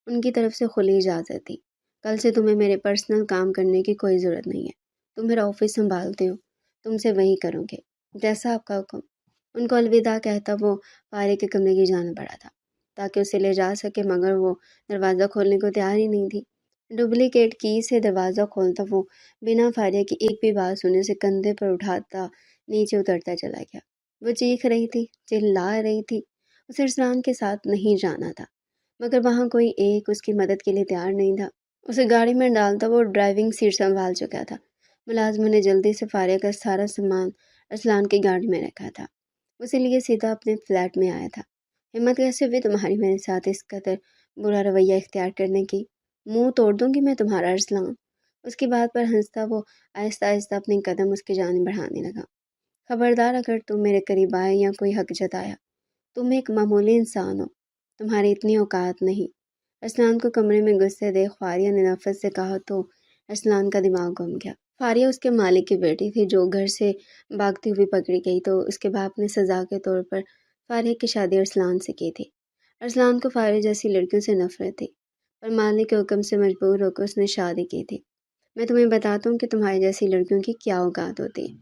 ان کی طرف سے کھلی اجازت تھی۔ کل سے تمہیں میرے پرسنل کام کرنے کی کوئی ضرورت نہیں ہے۔ تم میرا آفس سنبھالتے ہو، تم سے وہی کروں گے، جیسا آپ کا حکم۔ ان کو الوداع کہتا وہ فاریہ کے کمرے کی جانب بڑھا تھا تاکہ اسے لے جا سکے مگر وہ دروازہ کھولنے کو تیار ہی نہیں تھی۔ ڈپلیکیٹ کی سے دروازہ کھولتا وہ بنا فاریہ کی ایک بھی بات سنے سے کندھے پر اٹھاتا نیچے اترتا چلا گیا۔ وہ چیخ رہی تھی، چلا رہی تھی، اسے ارسلان کے ساتھ نہیں جانا تھا مگر وہاں کوئی ایک اس کی مدد کے لیے تیار نہیں تھا۔ اسے گاڑی میں ڈالتا وہ ڈرائیونگ سیٹ سنبھال چکا تھا۔ ملازموں نے جلدی سے فاریہ کا سارا سامان ارسلان کی گاڑی میں رکھا تھا۔ اسی لیے سیدھا اپنے فلیٹ میں آیا تھا۔ ہمت کیسے ہوئی تمہاری میرے ساتھ اس قدر برا رویہ اختیار کرنے کی؟ منہ توڑ دوں گی میں تمہارا ارسلان۔ اس کی بات پر ہنستا وہ آہستہ آہستہ اپنے قدم اس کی جانب بڑھانے لگا۔ خبردار، اگر تم میرے قریب آئے یا کوئی حق جتایا، تم ایک معمولی انسان ہو، تمہاری اتنی اوقات نہیں۔ ارسلان کو کمرے میں گھستے دیکھ فاریہ نے نفرت سے کہا تو ارسلان کا دماغ گم گیا۔ فاریہ اس کے مالک کی بیٹی تھی جو گھر سے بھاگتی ہوئی پکڑی گئی تو اس کے باپ نے سزا کے طور پر فاریہ کی شادی ارسلان سے کی تھی۔ ارسلان کو فارغ جیسی لڑکیوں سے نفرت تھی، پر مالک کے حکم سے مجبور ہو کر اس نے شادی کی تھی۔ میں تمہیں بتاتا ہوں کہ تمہاری جیسی لڑکیوں کی کیا اوقات ہوتی ہے،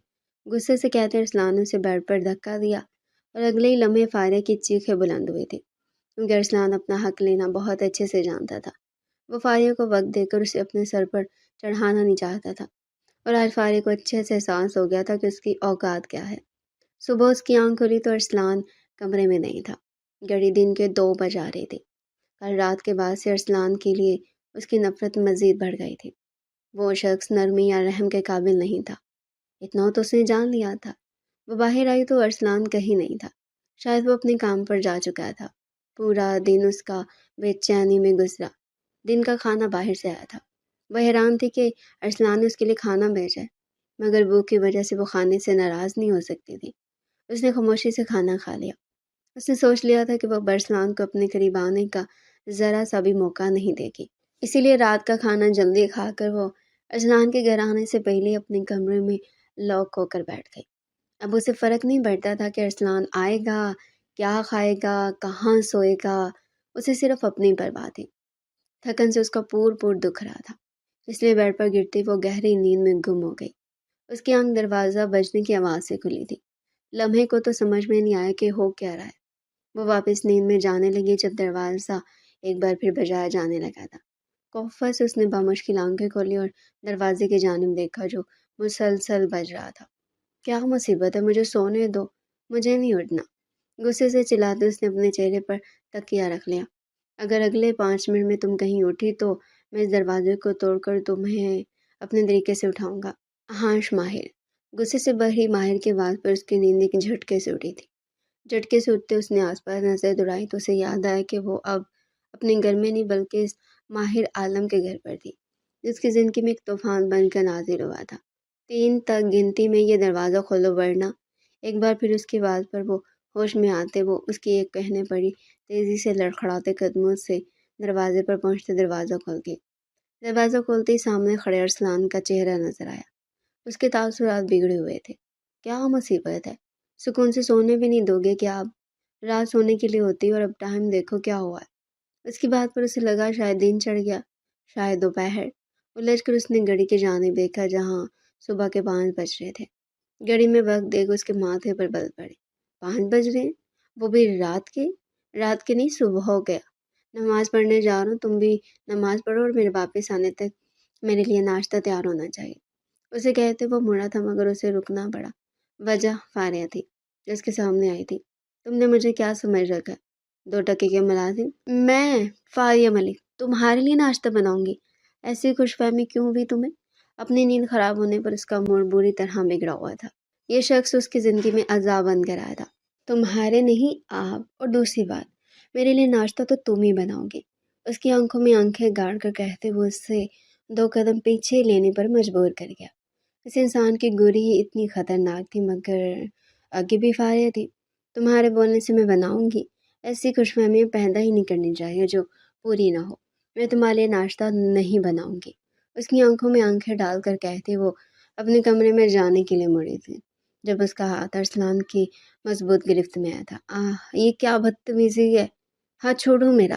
غصے سے کہتے ارسلان نے اسے بیڈ پر دھکا دیا اور اگلے ہی لمحے فارغ کی چیخیں بلند ہوئی تھی، کیونکہ ارسلان اپنا حق لینا بہت اچھے سے جانتا تھا۔ وہ فارغ کو وقت دے کر اسے اپنے سر پر چڑھانا نہیں چاہتا تھا، اور آج فارغ کو اچھے سے احساس ہو گیا تھا کہ اس کی اوقات کیا ہے۔ صبح اس کی آنکھ کھلی تو ارسلان کمرے میں نہیں تھا۔ گھڑی دن کے 2 بج آ رہی تھی۔ کل رات کے بعد سے ارسلان کے لیے اس کی نفرت مزید بڑھ گئی تھی۔ وہ شخص نرمی یا رحم کے قابل نہیں تھا، اتنا تو اس نے جان لیا تھا۔ وہ باہر آئی تو ارسلان کہیں نہیں تھا، شاید وہ اپنے کام پر جا چکا تھا۔ پورا دن اس کا بے چینی میں گزرا۔ دن کا کھانا باہر سے آیا تھا۔ وہ حیران تھی کہ ارسلان نے اس کے لیے کھانا بھیجا ہے، مگر بھوک کی وجہ سے وہ کھانے سے ناراض نہیں ہو سکتی تھی۔ اس نے خاموشی سے کھانا کھا لیا۔ اس نے سوچ لیا تھا کہ وہ ارسلان کو اپنے قریب آنے کا ذرا سا بھی موقع نہیں دے گی، اسی لیے رات کا کھانا جلدی کھا کر وہ ارسلان کے گھر آنے سے پہلے اپنے کمرے میں لاک ہو کر بیٹھ گئی۔ اب اسے فرق نہیں پڑتا تھا کہ ارسلان آئے گا، کیا کھائے گا، کہاں سوئے گا، اسے صرف اپنی پرواہ تھی۔ تھکن سے اس کا پور دکھ رہا تھا، اس لیے بیڈ پر گرتی وہ گہری نیند میں گم ہو گئی۔ اس کی آنکھ دروازہ بجنے کی آواز سے کھلی تھی۔ لمحے کو تو سمجھ میں نہیں آیا کہ ہو کیا رہا ہے۔ وہ واپس نیند میں جانے لگی جب دروازہ ایک بار پھر بجایا جانے لگا تھا۔ کوفہ سے اس نے بامشکل آنکھیں کھولی اور دروازے کی جانب دیکھا جو مسلسل بج رہا تھا۔ کیا مصیبت ہے، مجھے سونے دو، مجھے نہیں اٹھنا۔ غصے سے چلاتے اس نے اپنے چہرے پر تکیہ رکھ لیا۔ اگر اگلے 5 منٹ میں تم کہیں اٹھی تو میں اس دروازے کو توڑ کر تمہیں اپنے طریقے سے اٹھاؤں گا۔ ہانش ماہر۔ غصے سے بھری ماہر کی آواز پر اس کی نیند ایک جھٹکے سے اٹھی تھی۔ جھٹکے سے اٹھتے اس نے آس پاس نظر دوڑائی تو اسے یاد آیا کہ وہ اب اپنے گھر میں نہیں بلکہ اس ماہر عالم کے گھر پر تھی، جس کی زندگی میں ایک طوفان بن کر نازل ہوا تھا۔ 3 تک گنتی میں یہ دروازہ کھولو ورنہ۔ ایک بار پھر اس کی آواز پر وہ ہوش میں آتے وہ اس کی ایک کہنے پڑی تیزی سے لڑکھڑاتے قدموں سے دروازے پر پہنچتے دروازہ کھول گئے۔ دروازہ کھولتے ہی سامنے کھڑے ارسلان کا چہرہ نظر آیا۔ اس کے تاثرات بگڑے ہوئے تھے۔ کیا مصیبت ہے، سکون سے سونے بھی نہیں دو گے کیا؟ آپ رات سونے کے لیے ہوتی اور اب ٹائم دیکھو کیا ہوا ہے۔ اس کی بات پر اسے لگا شاید دن چڑھ گیا، شاید دوپہر۔ الجھ کر اس نے گھڑی کی جانب دیکھا جہاں صبح کے 5 بج رہے تھے۔ گھڑی میں وقت دیکھ اس کے ماتھے پر بل پڑے۔ 5 بج رہے ہیں، وہ بھی رات کے نہیں، صبح ہو گیا۔ نماز پڑھنے جا رہا ہوں، تم بھی نماز پڑھو اور میرے واپس آنے تک میرے لیے ناشتہ تیار ہونا چاہیے۔ اسے کہتے وہ مڑا تھا مگر اسے رکنا پڑا۔ وجہ فاریہ تھی جو اس کے سامنے آئی تھی۔ تم نے مجھے کیا سمجھ رکھا ہے، 2 ٹکے کے ملازم؟ میں فاریہ ملک تمہارے لیے ناشتہ بناؤں گی؟ ایسی خوش فہمی کیوں ہوئی تمہیں؟ اپنی نیند خراب ہونے پر اس کا موڈ بری طرح بگڑا ہوا تھا۔ یہ شخص اس کی زندگی میں عذاب بن کر آیا تھا۔ تمہارے نہیں آپ، اور دوسری بات میرے لیے ناشتہ تو تم ہی بناؤ گے۔ اس کی آنکھوں میں آنکھیں گاڑ کر کہتے وہ اس سے 2 قدم پیچھے لینے پر مجبور کر گیا۔ اس انسان کی گوری ہی اتنی خطرناک تھی مگر آگے بھی فارغ تھی۔ تمہارے بولنے سے میں بناؤں گی؟ ایسی خوش فہمیاں پیدا ہی نہیں کرنی چاہیے جو پوری نہ ہو۔ میں تمہارے لیے ناشتہ نہیں بناؤں گی۔ اس کی آنکھوں میں آنکھیں ڈال کر کہتے وہ اپنے کمرے میں جانے کے لیے مڑی تھی جب اس کا ہاتھ ارسلان کی مضبوط گرفت میں آیا تھا۔ یہ کیا بدتمیزی ہے، ہاتھ چھوڑو میرا۔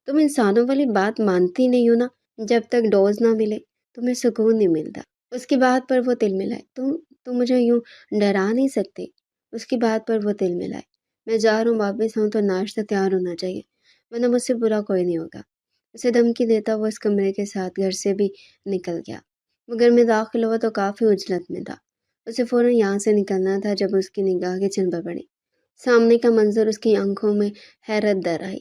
تم انسانوں والی بات مانتی نہیں ہو نا، جب تک ڈوز نہ ملے تمہیں سکون نہیں ملتا۔ اس کی بات پر وہ تل ملائے۔ تم مجھے یوں ڈرا نہیں سکتے۔ اس کی بات پر وہ تل ملائے۔ میں جا رہا ہوں، واپس آؤں تو ناشتہ تیار ہونا چاہیے ورنہ مجھ سے برا کوئی نہیں ہوگا۔ اسے دھمکی دیتا وہ اس کمرے کے ساتھ گھر سے بھی نکل گیا۔ وہ گھر میں داخل ہوا تو کافی عجلت میں تھا۔ اسے فوراً یہاں سے نکلنا تھا جب اس کی نگاہ کچن پر پڑی۔ سامنے کا منظر اس کی آنکھوں میں حیرت در آئی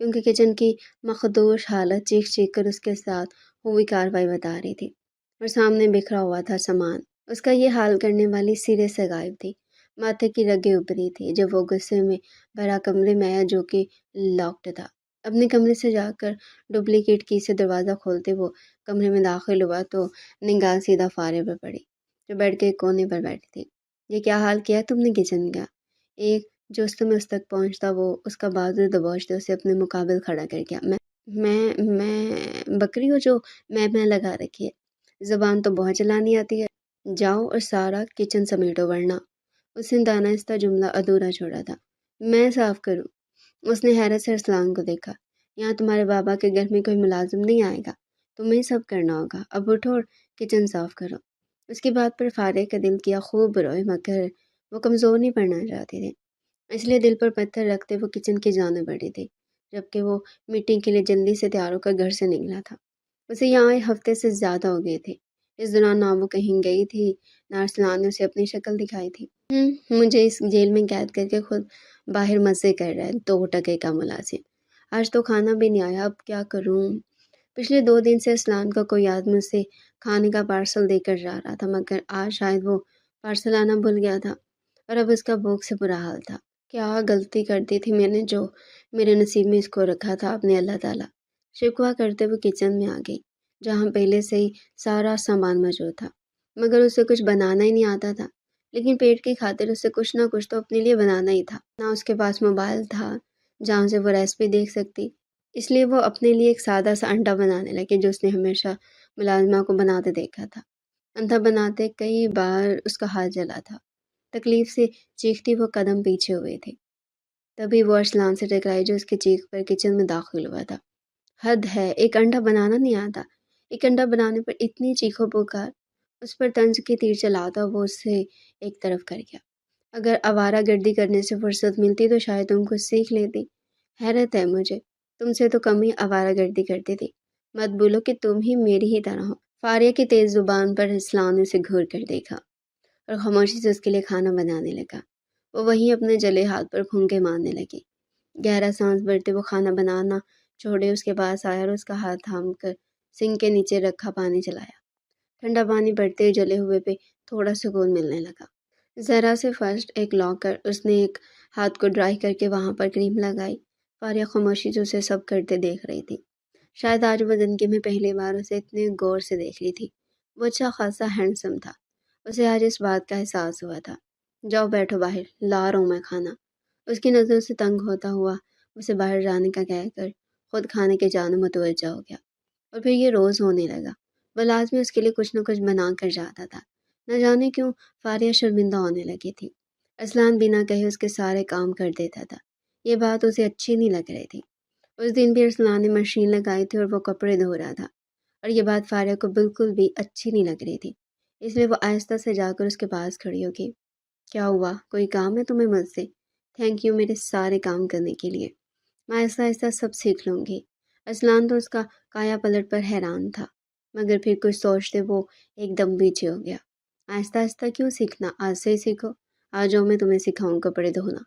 کیونکہ کچن کی مخدوش حالت چیخ چیخ کر اس کے ساتھ ہوئی کارروائی بتا رہی تھی، اور سامنے بکھرا ہوا تھا سامان۔ اس کا یہ حال کرنے والی سرے سے غائب تھی۔ ماتھے کی رگیں ابھری تھی جب وہ غصے میں بھرا کمرے میں آیا جو کہ لاکڈ تھا۔ اپنے کمرے سے جا کر ڈپلیکیٹ کی سے دروازہ کھولتے وہ کمرے میں داخل ہوا تو نگاہ سیدھا فارغ پر پڑی جو بیڈ کے کونے پر بیٹھی تھی۔ یہ کیا حال کیا تم نے کچن کا؟ ایک جوست میں اس تک پہنچتا وہ اس کا بازو دبوچتے اسے اپنے مقابل کھڑا کر گیا۔ میں بکری ہوں جو میں لگا رکھی ہے، زبان تو بہت چلانی آتی ہے۔ جاؤ اور سارا کچن سمیٹو ورنہ۔ اس نے دانستہ جملہ ادھورا چھوڑا تھا۔ میں صاف کروں؟ اس نے حیرت سے ارسلان کو دیکھا۔ یہاں تمہارے بابا کے گھر میں کوئی ملازم نہیں آئے گا، تمہیں سب کرنا ہوگا، اب اٹھو اور کچن صاف کرو۔ اس کی بات پر فارغ کا دل کیا خوب روئے، مگر وہ کمزور نہیں پڑنا چاہتے تھے، اس لیے دل پر پتھر رکھتے وہ کچن کی جانب بڑھی تھی، جبکہ وہ میٹنگ کے لیے جلدی سے تیار ہو کر گھر سے نکلا تھا۔ اسے یہاں آئے ہفتے سے زیادہ ہو گئے تھے۔ اس دوران نہ وہ کہیں گئی تھی، نہ ارسلان نے اسے اپنی شکل دکھائی تھی۔ مجھے اس جیل میں قید کر کے خود باہر مزے کر رہا ہے 2 ٹکے کا ملازم، آج تو کھانا بھی نہیں آیا، اب کیا کروں؟ پچھلے 2 دن سے ارسلان کا کوئی آدمی اسے کھانے کا پارسل دے کر جا رہا تھا، مگر آج شاید وہ پارسل آنا بھول گیا تھا اور اب اس کا بھوک سے برا حال تھا۔ کیا غلطی کر دی تھی میں نے جو میرے نصیب میں اس کو رکھا تھا اپنے اللہ تعالیٰ؟ شکوہ کرتے ہوئے کچن میں آ گئی، جہاں پہلے سے ہی سارا سامان موجود تھا، مگر اسے کچھ بنانا ہی نہیں آتا تھا۔ لیکن پیٹ کی خاطر اسے کچھ نہ کچھ تو اپنے لیے بنانا ہی تھا۔ نہ اس کے پاس موبائل تھا جہاں سے وہ ریسپی دیکھ سکتی، اس لیے وہ اپنے لیے ایک سادہ سا انڈا بنانے لگی جو اس نے ہمیشہ ملازمہ کو بناتے دیکھا تھا۔ انڈا بناتے کئی بار اس کا ہاتھ جلا تھا، تکلیف سے چیختی وہ قدم پیچھے ہوئے تھے، تبھی وہ ارسلان سے ٹکرائی جو اس کی چیخ پر کچن میں داخل ہوا تھا۔ حد ہے، ایک انڈا بنانا نہیں آتا، ایک انڈا بنانے پر اتنی چیخو پکار! اس پر طنز کی تیر چلاتا وہ اسے ایک طرف کر گیا۔ اگر آوارہ گردی کرنے سے فرصت ملتی تو شاید تم کچھ سیکھ لیتی۔ حیرت ہے مجھے، تم سے تو کم ہی آوارہ گردی کرتی تھی، مت بولو کہ تم ہی میری ہی طرح ہو۔ فاریہ کی تیز زبان پر ارسلان نے اسے گھور کر دیکھا اور خاموشی سے اس کے لیے کھانا بنانے لگا۔ وہ وہیں اپنے جلے ہاتھ پر پھونکے مارنے لگی۔ گہرا سانس بھرتے وہ کھانا بنانا چھوڑے اس کے پاس آیا اور اس کا ہاتھ تھام کر سنک کے نیچے رکھا پانی چلایا۔ ٹھنڈا پانی بڑھتے جلے ہوئے پہ تھوڑا سکون ملنے لگا۔ ذرا سے فرسٹ ایک لا کر اس نے ایک ہاتھ کو ڈرائی کر کے وہاں پر کریم لگائی۔ فاریہ خاموشی سے اسے سب کرتے دیکھ رہی تھی، شاید آج وہ زندگی میں پہلی بار اسے اتنے غور سے دیکھ رہی تھی۔ وہ اچھا خاصا ہینڈسم تھا، اسے آج اس بات کا احساس ہوا تھا۔ جاؤ بیٹھو باہر، لا رہا ہوں میں کھانا۔ اس کی نظروں سے تنگ ہوتا ہوا اسے باہر جانے کا کہہ کر خود کھانے کے جانب متوجہ ہو گیا، اور پھر یہ روز ہونے لگا۔ وہ لازمی اس کے لیے کچھ نہ کچھ بنا کر جاتا تھا۔ نہ جانے کیوں فاریہ شرمندہ ہونے لگی تھی۔ ارسلان بنا کہے اس کے سارے کام کر دیتا تھا، یہ بات اسے اچھی نہیں لگ رہی تھی۔ اس دن بھی ارسلان نے مشین لگائی تھی اور وہ کپڑے دھو رہا تھا، اور یہ بات فاریہ کو بالکل بھی اچھی نہیں لگ رہی تھی، اس لیے وہ آہستہ سے جا کر اس کے پاس کھڑی ہو گئی۔ کیا ہوا؟ کوئی کام ہے تمہیں مجھ سے؟ تھینک یو میرے سارے کام کرنے کے لیے، میں آہستہ آہستہ سب سیکھ لوں گی۔ ارسلان تو اس کا کایا پلٹ پر حیران تھا، مگر پھر کچھ سوچتے وہ ایک دم پیچھے ہو گیا۔ آہستہ آہستہ کیوں سیکھنا، آج سے ہی سیکھو، آ جاؤ میں تمہیں سکھاؤں کپڑے دھونا۔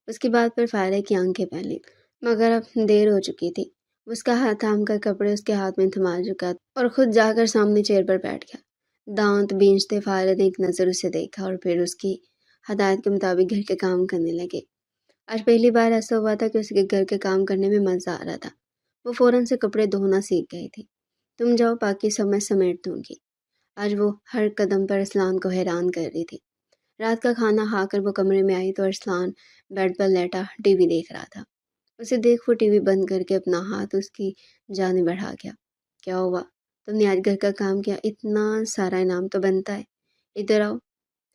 اس کی بات پر فاریہ کی آنکھیں پھیلی، مگر اب دیر ہو چکی تھی۔ اس کا ہاتھ تھام کر کپڑے اس کے ہاتھ میں تھما چکا اور خود جا کر سامنے چیئر پر بیٹھ گیا۔ دانت بینچتے فاریہ نے ایک نظر اسے دیکھا اور پھر اس کی ہدایت کے مطابق گھر کے کام کرنے لگے۔ آج پہلی بار ایسا ہوا تھا کہ اس کے گھر کے کام کرنے میں مزہ آ رہا تھا۔ وہ فوراً سے کپڑے دھونا سیکھ گئی تھی۔ تم جاؤ، باقی سب میں سمیٹ دوں گی۔ آج وہ ہر قدم پر ارسلان کو حیران کر رہی تھی۔ رات کا کھانا کھا کر وہ کمرے میں آئی تو ارسلان بیڈ پر لیٹا ٹی وی دیکھ رہا تھا۔ اسے دیکھ وہ ٹی وی بند کر کے اپنا ہاتھ اس کی جانب بڑھا گیا۔ کیا ہوا؟ تم نے آج گھر کا کام کیا، اتنا سارا انعام تو بنتا ہے، ادھر آؤ،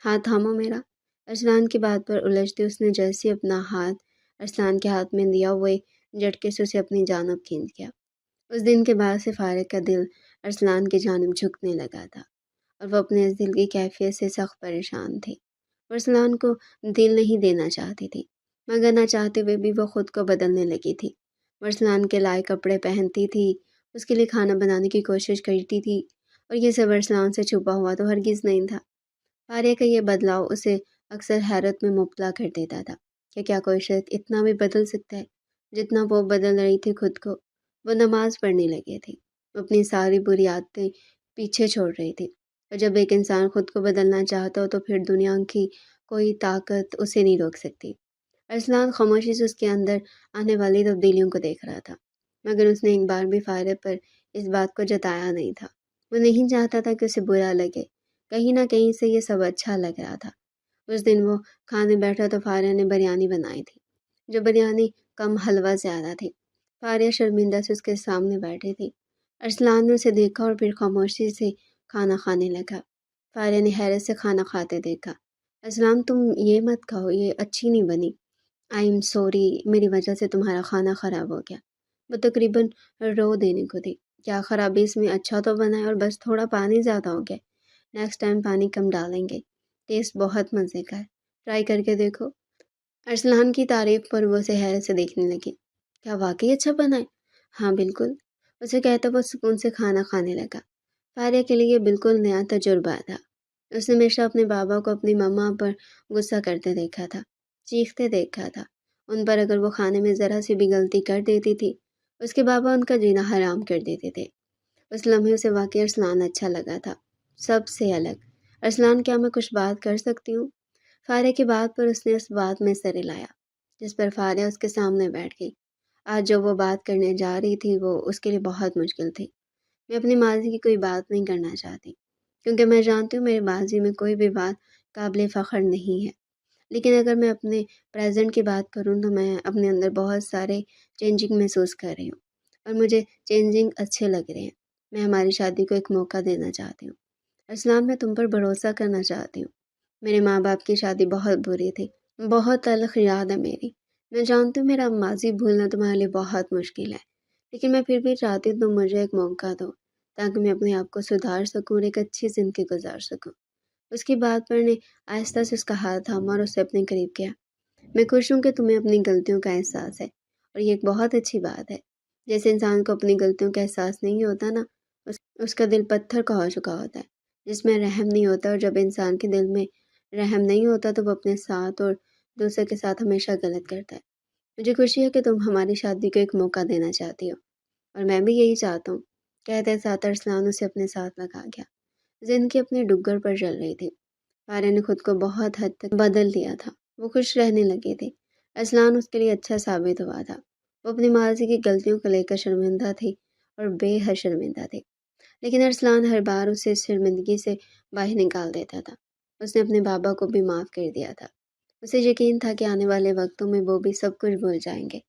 ہاتھ تھامو میرا۔ ارسلان کی بات پر الجھتے اس نے جیسے ہی اپنا ہاتھ ارسلان کے ہاتھ میں دیا، وہ ایک جھٹکے سے اسے اپنی جانب کھینچ گیا۔ اس دن کے بعد سے فاریہ کا دل ارسلان کی جانب جھکنے لگا تھا، اور وہ اپنے اس دل کی کیفیت سے سخت پریشان تھی۔ وہ ارسلان کو دل نہیں دینا چاہتی تھی، مگر نہ چاہتے ہوئے بھی وہ خود کو بدلنے لگی تھی۔ وہ ارسلان کے لائے کپڑے پہنتی تھی، اس کے لیے کھانا بنانے کی کوشش کرتی تھی، اور یہ سب ارسلان سے چھپا ہوا تو ہرگز نہیں تھا۔ فاریہ کا یہ بدلاؤ اسے اکثر حیرت میں مبتلا کر دیتا تھا کہ کیا کوئی شخص اتنا بھی بدل سکتا ہے جتنا وہ بدل رہی تھی خود کو۔ وہ نماز پڑھنے لگی تھی، وہ اپنی ساری بری عادتیں پیچھے چھوڑ رہی تھی، اور جب ایک انسان خود کو بدلنا چاہتا ہو تو پھر دنیا کی کوئی طاقت اسے نہیں روک سکتی۔ ارسلان خاموشی سے اس کے اندر آنے والی تبدیلیوں کو دیکھ رہا تھا، مگر اس نے ایک بار بھی فاریہ پر اس بات کو جتایا نہیں تھا۔ وہ نہیں چاہتا تھا کہ اسے برا لگے، کہیں نہ کہیں سے یہ سب اچھا لگ رہا تھا۔ اس دن وہ کھانے بیٹھا تو فاریہ نے بریانی بنائی تھی، جو بریانی کم حلوہ زیادہ تھی۔ فاریہ شرمندہ سے اس کے سامنے بیٹھی تھی۔ ارسلان نے اسے دیکھا اور پھر خاموشی سے کھانا کھانے لگا۔ فاریہ نے حیرت سے کھانا کھاتے دیکھا۔ ارسلان تم یہ مت کھاؤ، یہ اچھی نہیں بنی۔ آئی ایم سوری، میری وجہ سے تمہارا کھانا خراب ہو گیا۔ وہ تقریباً رو دینے کو تھی۔ کیا خرابی اس میں؟ اچھا تو بنا ہے اور بس تھوڑا پانی زیادہ ہو گیا۔ نیکسٹ ٹائم پانی کم ڈالیں گے۔ ٹیسٹ بہت مزے کا ہے، ٹرائی کر کے دیکھو۔ ارسلان کی تعریف پر وہ اسے حیرت سے دیکھنے لگی۔ کیا واقعی اچھا بنا ہے؟ ہاں بالکل، اسے کہتا وہ سکون سے کھانا کھانے لگا۔ فاریہ کے لیے بالکل نیا تجربہ تھا۔ اس نے ہمیشہ اپنے بابا کو اپنی ماما پر غصہ کرتے دیکھا تھا، چیختے دیکھا تھا ان پر۔ اگر وہ کھانے میں ذرا سی بھی غلطی کر دیتی تھی، اس کے بابا ان کا جینا حرام کر دیتے تھے۔ اس لمحے سے واقعی ارسلان اچھا لگا تھا، سب سے الگ۔ ارسلان، کیا میں کچھ بات کر سکتی ہوں؟ فاریہ کی بات پر اس نے اس بات میں سر ہلایا جس پر فاریہ اس کے سامنے بیٹھ گئی۔ آج جو وہ بات کرنے جا رہی تھی وہ اس کے لیے بہت مشکل تھی۔ میں اپنی ماضی کی کوئی بات نہیں کرنا چاہتی، کیونکہ میں جانتی ہوں میرے ماضی میں کوئی بھی بات قابل فخر نہیں ہے۔ لیکن اگر میں اپنے پریزنٹ کی بات کروں تو میں اپنے اندر بہت سارے چینجنگ محسوس کر رہی ہوں، اور مجھے چینجنگ اچھے لگ رہے ہیں۔ میں ہماری شادی کو ایک موقع دینا چاہتی ہوں۔ ارسلان، میں تم پر بھروسہ کرنا چاہتی ہوں۔ میرے ماں باپ کی شادی بہت بری تھی، بہت تلخ یاد ہے میری۔ میں جانتی ہوں میرا ماضی بھولنا تمہارے لیے بہت مشکل ہے، لیکن میں پھر بھی چاہتی ہوں تم مجھے ایک موقع دو تاکہ میں اپنے آپ کو سدھار سکوں اور ایک اچھی زندگی گزار سکوں۔ اس کی بات پر نے آہستہ سے اس کا ہاتھ تھاما اور اسے اپنے قریب کیا۔ میں خوش ہوں کہ تمہیں اپنی غلطیوں کا احساس ہے، اور یہ ایک بہت اچھی بات ہے۔ جیسے انسان کو اپنی غلطیوں کا احساس نہیں ہوتا نا، اس کا دل پتھر کا ہو چکا ہوتا ہے، جس میں رحم نہیں ہوتا۔ اور جب انسان کے دل میں رحم نہیں ہوتا تو وہ اپنے ساتھ اور دوسرے کے ساتھ ہمیشہ غلط کرتا ہے۔ مجھے خوشی ہے کہ تم ہماری شادی کو ایک موقع دینا چاہتی ہو، اور میں بھی یہی چاہتا ہوں۔ کہتے ساتھ ارسلان اسے اپنے ساتھ لگا گیا۔ زندگی اپنے ڈگر پر چل رہی تھی۔ فاریہ نے خود کو بہت حد تک بدل دیا تھا، وہ خوش رہنے لگی تھی۔ ارسلان اس کے لیے اچھا ثابت ہوا تھا۔ وہ اپنی ماضی کی غلطیوں کو لے کر شرمندہ تھی، اور بے حد شرمندہ تھی، لیکن ارسلان ہر بار اسے اس شرمندگی سے باہر نکال دیتا تھا۔ اس نے اپنے بابا کو بھی معاف کر دیا تھا۔ اسے یقین تھا کہ آنے والے وقتوں میں وہ بھی سب کچھ بھول جائیں گے۔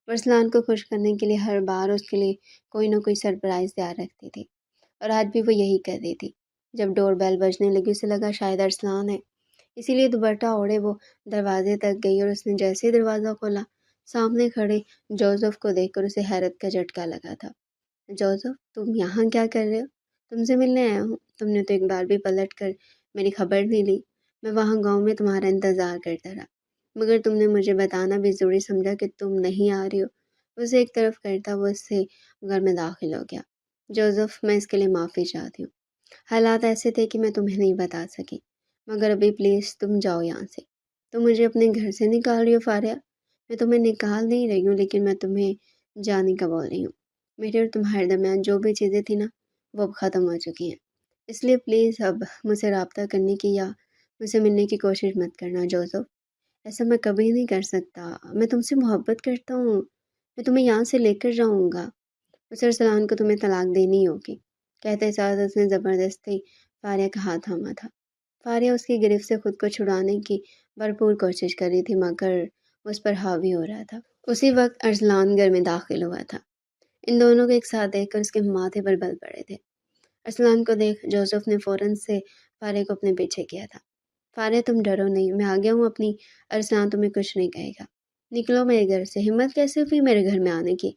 ارسلان کو خوش کرنے کے لیے ہر بار اس کے لیے کوئی نہ کوئی سرپرائز تیار رکھتی تھی، اور آج بھی وہ یہی کر رہی تھی۔ جب ڈور بیل بجنے لگی اسے لگا شاید ارسلان ہے، اسی لیے دوپٹہ اوڑھے وہ دروازے تک گئی، اور اس نے جیسے ہی دروازہ کھولا سامنے کھڑے جوزف کو دیکھ کر اسے حیرت کا جھٹکا لگا تھا۔ جوزف، تم یہاں کیا کر رہے ہو؟ تم سے ملنے آیا ہوں۔ تم نے تو ایک بار بھی پلٹ کر میری خبر نہیں لی۔ میں وہاں گاؤں میں تمہارا انتظار کرتا رہا، مگر تم نے مجھے بتانا بھی ضروری سمجھا کہ تم نہیں آ رہی ہو۔ اسے ایک طرف کرتا وہ اس سے گھر میں داخل ہو گیا۔ جوزف، میں اس کے لیے معافی چاہتی ہوں۔ حالات ایسے تھے کہ میں تمہیں نہیں بتا سکی، مگر ابھی پلیز تم جاؤ یہاں سے۔ تم مجھے اپنے گھر سے نکال رہی ہو فاریہ؟ میں تمہیں نکال نہیں رہی ہوں، لیکن میں تمہیں جانے کا بول رہی ہوں۔ میرے اور تمہارے درمیان جو بھی چیزیں تھیں نا، وہ اب ختم ہو چکی ہیں۔ اس لیے پلیز اب مجھ سے رابطہ کرنے کی یا مجھ سے ملنے کی کوشش مت کرنا جوزف۔ ایسا میں کبھی نہیں کر سکتا، میں تم سے محبت کرتا ہوں، میں تمہیں یہاں سے لے کر جاؤں گا۔ اس ارسلان کو تمہیں طلاق دینی ہوگی۔ کہتے ساتھ اس نے زبردستی فاریہ کا ہاتھ تھاما تھا۔ فاریہ اس کی گرفت سے خود کو چھڑانے کی بھرپور کوشش کر رہی تھی، مگر اس پر حاوی ہو رہا تھا۔ اسی وقت ارسلان گھر میں داخل ہوا تھا۔ ان دونوں کو ایک ساتھ دیکھ کر اس کے ماتھے پر بل پڑے تھے۔ ارسلان کو دیکھ جوزف نے فوراً سے فاریہ کو اپنے پیچھے کیا تھا۔ فاریہ، تم ڈرو نہیں، میں آ گیا ہوں اپنی۔ ارسلان تمہیں کچھ نہیں کہے گا۔ نکلو میرے گھر سے۔ ہمت کیسے ہوئی میرے گھر میں آنے کی؟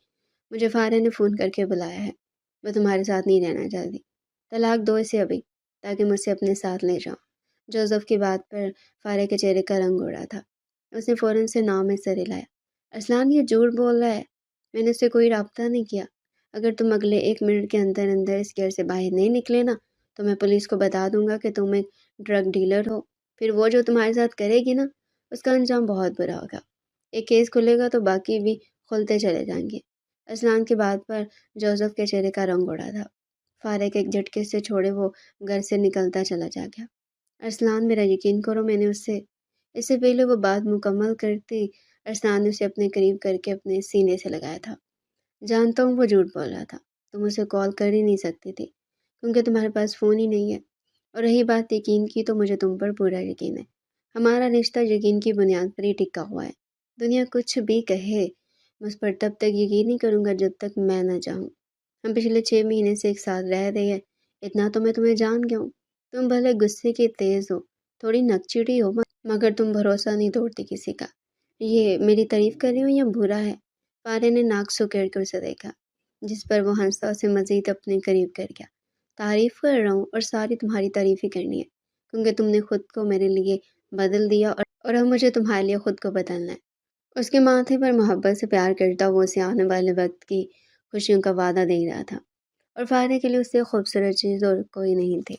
مجھے فاریہ نے فون کر کے بلایا ہے، میں تمہارے ساتھ نہیں رہنا چاہتی۔ طلاق دو اسے ابھی، تاکہ مجھ سے اپنے ساتھ لے جاؤ۔ جوزف کی بات پر فاریہ کے چہرے کا رنگ اڑا تھا۔ اس نے فوراً سے ناؤ میں سر ہلایا۔ ارسلان، یہ جھوٹ بول رہا ہے، میں نے اس سے کوئی رابطہ نہیں کیا۔ اگر تم اگلے 1 منٹ کے اندر اندر اس گھر سے باہر نہیں نکلے نا، تو میں پولیس کو بتا دوں گا کہ تم ایک ڈرگ ڈیلر ہو۔ پھر وہ جو تمہارے ساتھ کرے گی نا، اس کا انجام بہت برا ہوگا۔ ایک کیس کھلے گا تو باقی بھی کھلتے چلے جائیں گے۔ ارسلان کی بات پر جوزف کے چہرے کا رنگ اڑا تھا۔ فاریہ کے ایک جھٹکے سے چھوڑے وہ گھر سے نکلتا چلا جا گیا۔ ارسلان، میرا یقین کرو، میں نے اس سے پہلے وہ بات مکمل کرتی ارسلان نے اسے اپنے قریب کر کے اپنے سینے سے لگایا تھا۔ جانتا ہوں وہ جھوٹ بول رہا تھا، تم اسے کال کر ہی نہیں سکتی تھی کیونکہ تمہارے پاس فون ہی نہیں ہے۔ اور رہی بات یقین کی، تو مجھے تم پر پورا یقین ہے۔ ہمارا رشتہ یقین کی بنیاد پر ہی ٹکا ہوا ہے۔ دنیا کچھ بھی کہے، میں اس پر تب تک یقین نہیں کروں گا جب تک میں نہ چاہوں۔ ہم پچھلے 6 مہینے سے ایک ساتھ رہ رہے ہیں، اتنا تو میں تمہیں جان گیا ہوں۔ تم بھلے غصے کی تیز ہو، تھوڑی نکچڑی ہو، مگر تم بھروسہ نہیں توڑتی کسی کا۔ یہ میری تعریف کر رہی ہوں یا برا ہے؟ فارے نے ناک سکیڑ کر اسے دیکھا، جس پر وہ ہنستا اسے مزید اپنے قریب کر گیا۔ تعریف کر رہا ہوں اور ساری تمہاری تعریف ہی کرنی ہے، کیونکہ تم نے خود کو میرے لیے بدل دیا اور اب مجھے تمہارے لیے خود کو بدلنا ہے۔ اس کے ماتھے پر محبت سے پیار کرتا وہ اسے آنے والے وقت کی خوشیوں کا وعدہ دے رہا تھا، اور فارے کے لیے اس سے خوبصورت چیز اور کوئی نہیں تھی۔